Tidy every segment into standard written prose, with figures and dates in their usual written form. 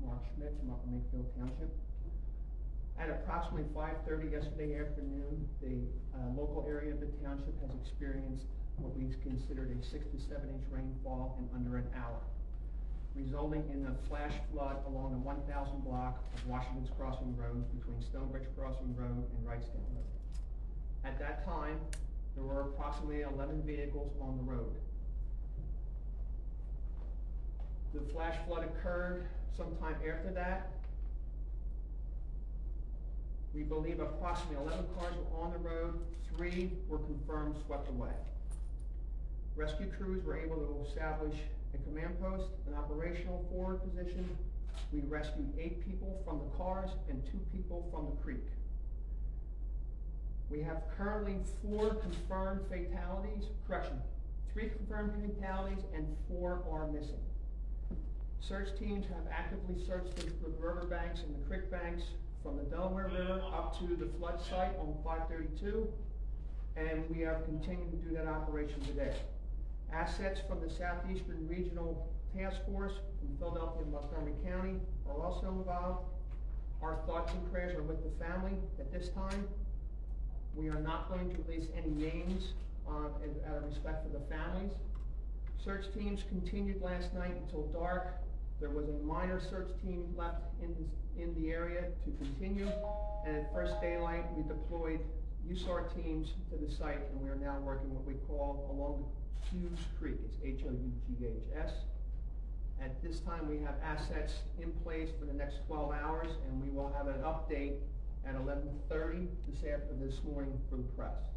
Mark Schmidt from Upper Makefield Township. At approximately 5:30 yesterday afternoon, the local area of the township has experienced what we considered a 6 to 7 inch rainfall in under an hour, resulting in a flash flood along the 1000 block of Washington's Crossing Road between Stonebridge Crossing Road and Wrightstown Road. At that time, there were approximately 11 vehicles on the road. The flash flood occurred sometime after that. We believe approximately 11 cars were on the road, 3 were confirmed swept away. Rescue crews were able to establish a command post, an operational forward position. We rescued 8 people from the cars and 2 people from the creek. We have currently 4 confirmed fatalities, 3 confirmed fatalities and 4 are missing. Search teams have actively searched the river banks and the creek banks from the Delaware River up to the flood site on 532, and we are continuing to do that operation today. Assets from the Southeastern Regional Task Force from Philadelphia and Montgomery County are also involved. Our thoughts and prayers are with the family at this time. We are not going to release any names out of respect for the families. Search teams continued last night until dark. There was a minor search team left in the area to continue, and at first daylight we deployed USAR teams to the site, and we are now working what we call along the Hughes Creek. It's Houghs. At this time we have assets in place for the next 12 hours, and we will have an update at 11:30 this morning for the press.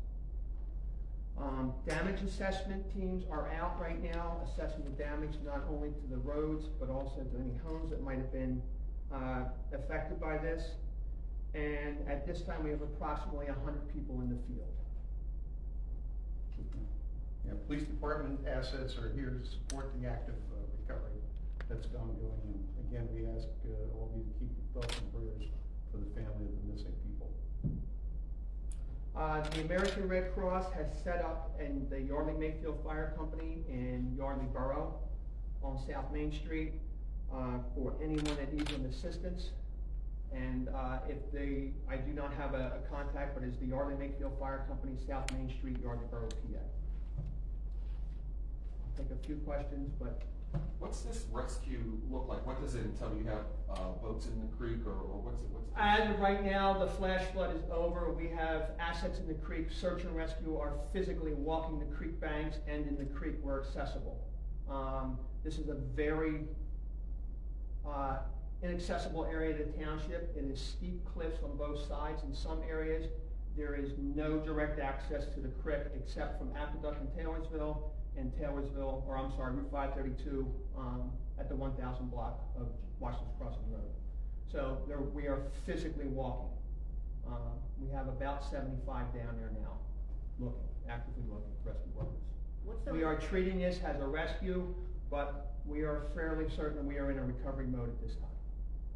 Damage assessment teams are out right now assessing the damage not only to the roads but also to any homes that might have been affected by this. And at this time we have approximately 100 people in the field. Yeah, police department assets are here to support the active recovery that's ongoing. And again, we ask all of you to keep your thoughts and prayers for the family of the missing people. The American Red Cross has set up in the Yardley Makefield Fire Company in Yardley Borough on South Main Street for anyone that needs an assistance. And I do not have a contact, but it's the Yardley Makefield Fire Company, South Main Street, Yardley Borough, PA. I'll take a few questions, but. What's this rescue look like? What does it entail? You have boats in the creek, or what's it? As of right now, the flash flood is over. We have assets in the creek. Search and rescue are physically walking the creek banks and in the creek where accessible. This is a very inaccessible area of the township. It is steep cliffs on both sides. In some areas, there is no direct access to the creek except from Aqueduct and Taylorsville, Route 532 at the 1000 block of Washington's Crossing Road. So we are physically walking. We have about 75 down there now, actively looking, rescue workers. We are treating this as a rescue, but we are fairly certain we are in a recovery mode at this time.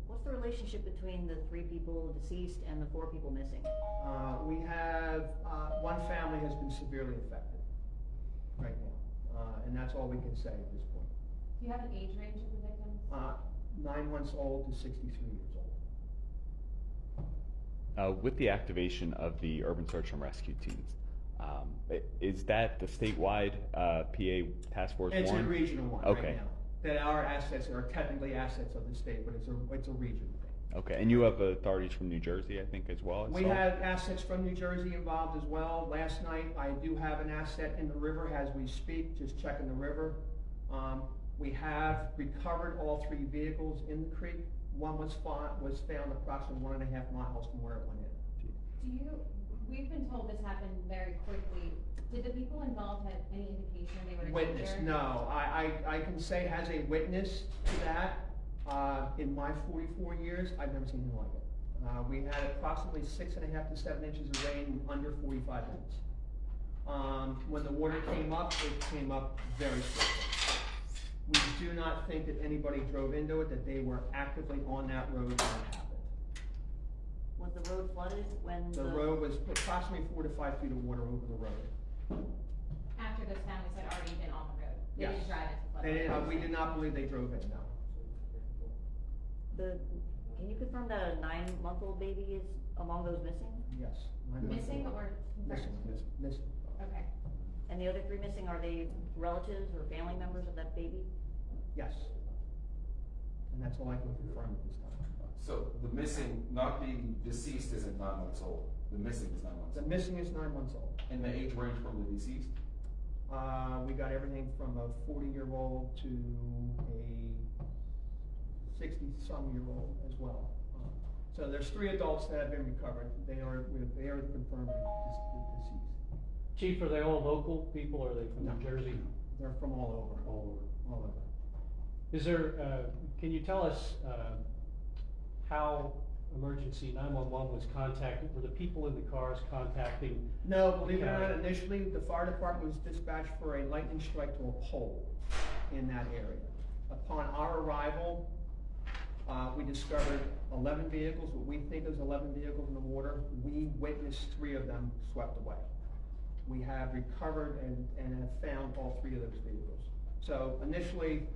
What's the relationship between the 3 people deceased and the 4 people missing? We have one family has been severely affected right now, and that's all we can say at this point. Do you have an age range of the victims? 9 months old to 63 years old. With the activation of the urban search and rescue teams, is that the statewide PA Task Force 1? It's a regional one okay. Right now. That our assets are technically assets of the state, but it's a regional thing. Okay, and you have authorities from New Jersey, I think, as well? We have assets from New Jersey involved as well. Last night, I do have an asset in the river as we speak, just checking the river. We have recovered all 3 vehicles in the creek. One was found approximately 1.5 miles from where it went in. We've been told this happened very quickly. Did the people involved have any indication they were Witness? No, I can say as a witness to that, in my 44 years, I've never seen anything like it. We had approximately 6.5 to 7 inches of rain in under 45 minutes. When the water came up, it came up very quickly. We do not think that anybody drove into it, that they were actively on that road when it happened. Was the road flooded when the road was approximately 4 to 5 feet of water over the road. After those families had already been on the road? They Yes. didn't drive into flood. We did not believe they drove in, no. Can you confirm that a 9-month-old baby is among those missing? Yes. 9 months Missing old. or Missing, confirmed? missing. Okay. And the other 3 missing, are they relatives or family members of that baby? Yes. And that's all I can confirm at this time. So the missing, not the deceased isn't 9 months old, the missing is 9 months The old. missing is 9 months old. And the age range from the deceased? We got everything from a 40-year-old to a 60-some-year-old as well. So there's 3 adults that have been recovered. They are the confirmed deceased. Chief, are they all local people, or are they from No. New Jersey? They're from all over. All over. Is there, can you tell us, how emergency 911 was contacted? Were the people in the cars contacting? No, believe it or not, initially, the fire department was dispatched for a lightning strike to a pole in that area. Upon our arrival, we discovered 11 vehicles, what we think is 11 vehicles in the water. We witnessed 3 of them swept away. We have recovered and have found all 3 of those vehicles. So initially,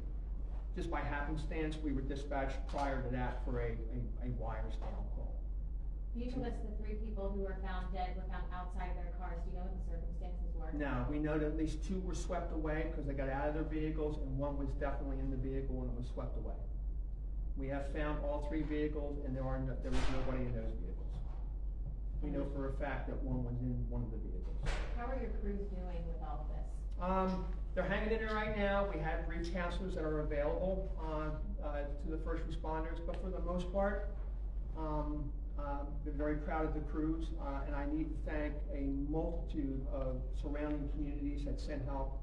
just by happenstance, we were dispatched prior to that for a wires down call. You told us the 3 people who were found dead were found outside their cars. Do you know what the circumstances were? Now, we know that at least 2 were swept away because they got out of their vehicles, and 1 was definitely in the vehicle and it was swept away. We have found all 3 vehicles, and there was nobody in those vehicles. We know for a fact that 1 was in one of the vehicles. How are your crews doing with all of this? They're hanging in there right now. We have grief counselors that are available to the first responders, but for the most part, been very proud of the crews, and I need to thank a multitude of surrounding communities that sent help.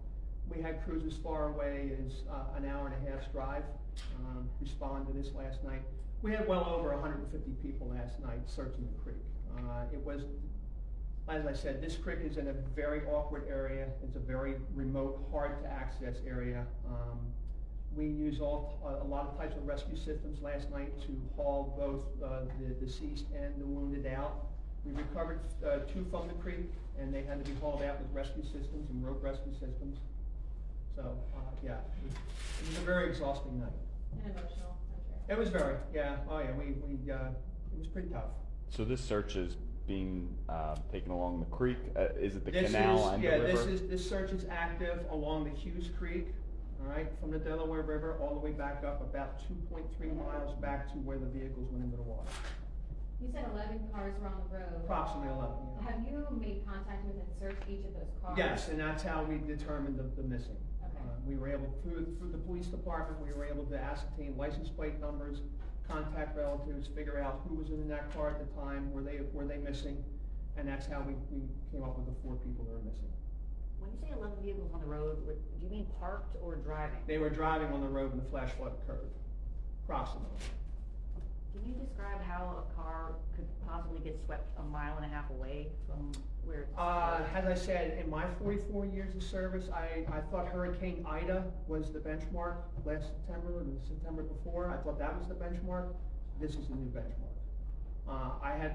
We had crews as far away as an hour and a half's drive respond to this last night. We had well over 150 people last night searching the creek. It was, as I said, this creek is in a very awkward area. It's a very remote, hard to access area. We used a lot of types of rescue systems last night to haul both the deceased and the wounded out. We recovered 2 from the creek, and they had to be hauled out with rescue systems and rope rescue systems. So, yeah, it was a very exhausting night. And emotional, I'm sure. It was very, yeah, oh yeah, it was pretty tough. So this search is being taken along the creek? Is it the canal and the river? This search is active along the Hughes Creek, all right, from the Delaware River all the way back up about 2.3 miles back to where the vehicles went into the water. You said 11 cars were on the road. Approximately 11, yeah. Have you made contact with and searched each of those cars? Yes, and that's how we determined the missing. Okay. We were able, through the police department, we were able to ascertain license plate numbers, contact relatives, figure out who was in that car at the time, were they missing, and that's how we came up with the 4 people that are missing. When you say 11 vehicles on the road, do you mean parked or driving? They were driving on the road when the flash flood occurred, approximately. Can you describe how a car could possibly get swept a mile and a half away from where it's? As I said, in my 44 years of service, I thought Hurricane Ida was the benchmark last September or the September before. I thought that was the benchmark. This is the new benchmark.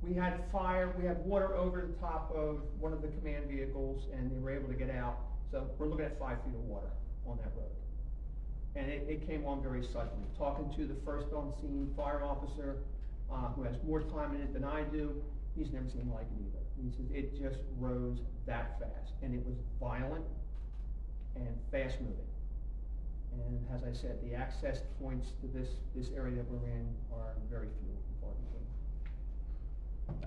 We had fire, we had water over the top of one of the command vehicles, and they were able to get out. So we're looking at 5 feet of water on that road. And it came on very suddenly. Talking to the first on scene fire officer, who has more time in it than I do, he's never seen like it either. He says it just rose that fast, and it was violent and fast moving. And as I said, the access points to this area that we're in are very few and far between.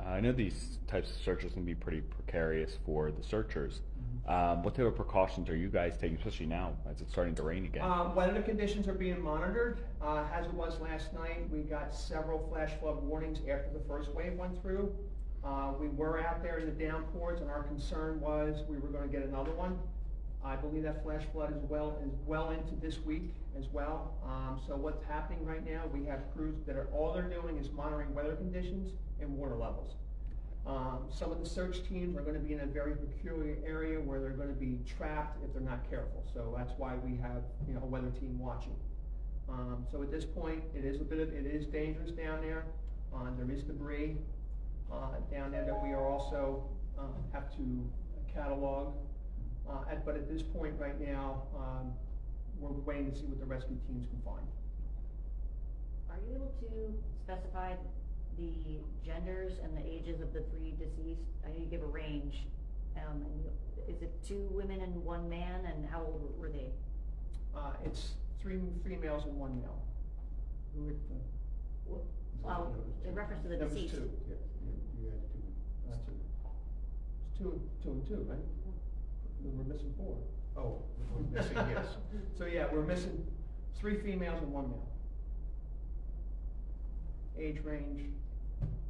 I know these types of searches can be pretty precarious for the searchers. What type of precautions are you guys taking, especially now as it's starting to rain again? Weather conditions are being monitored. As it was last night, we got several flash flood warnings after the first wave went through. We were out there in the downpours, and our concern was we were going to get another one. I believe that flash flood is well into this week as well. So what's happening right now, we have crews that all they're doing is monitoring weather conditions and water levels. Some of the search teams are going to be in a very peculiar area where they're going to be trapped if they're not careful. So that's why we have a weather team watching. So at this point, it is dangerous down there. There is debris down there that we are also have to catalog. But at this point right now, we're waiting to see what the rescue teams can find. Are you you specify the genders and the ages of the 3 deceased? I know you give a range, and is it 2 women and 1 man, and how old were they? It's 3 females and 1 male. Who would, Well, in reference to the that was deceased. 2, yeah, you had 2, that's 2. It's 2 and 2, right? We're missing 4. Oh, we're missing, yes. So yeah, we're missing 3 females and 1 male. Age range,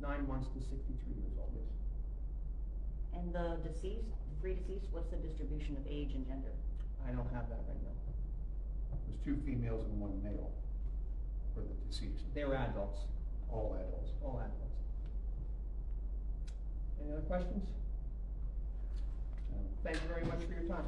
9 months to 63 years old. Yes. And the deceased, the 3 deceased, what's the distribution of age and gender? I don't have that right now. There's 2 females and 1 male for the deceased, They're adults, all adults. all adults. Any other questions? Thank you very much for your time.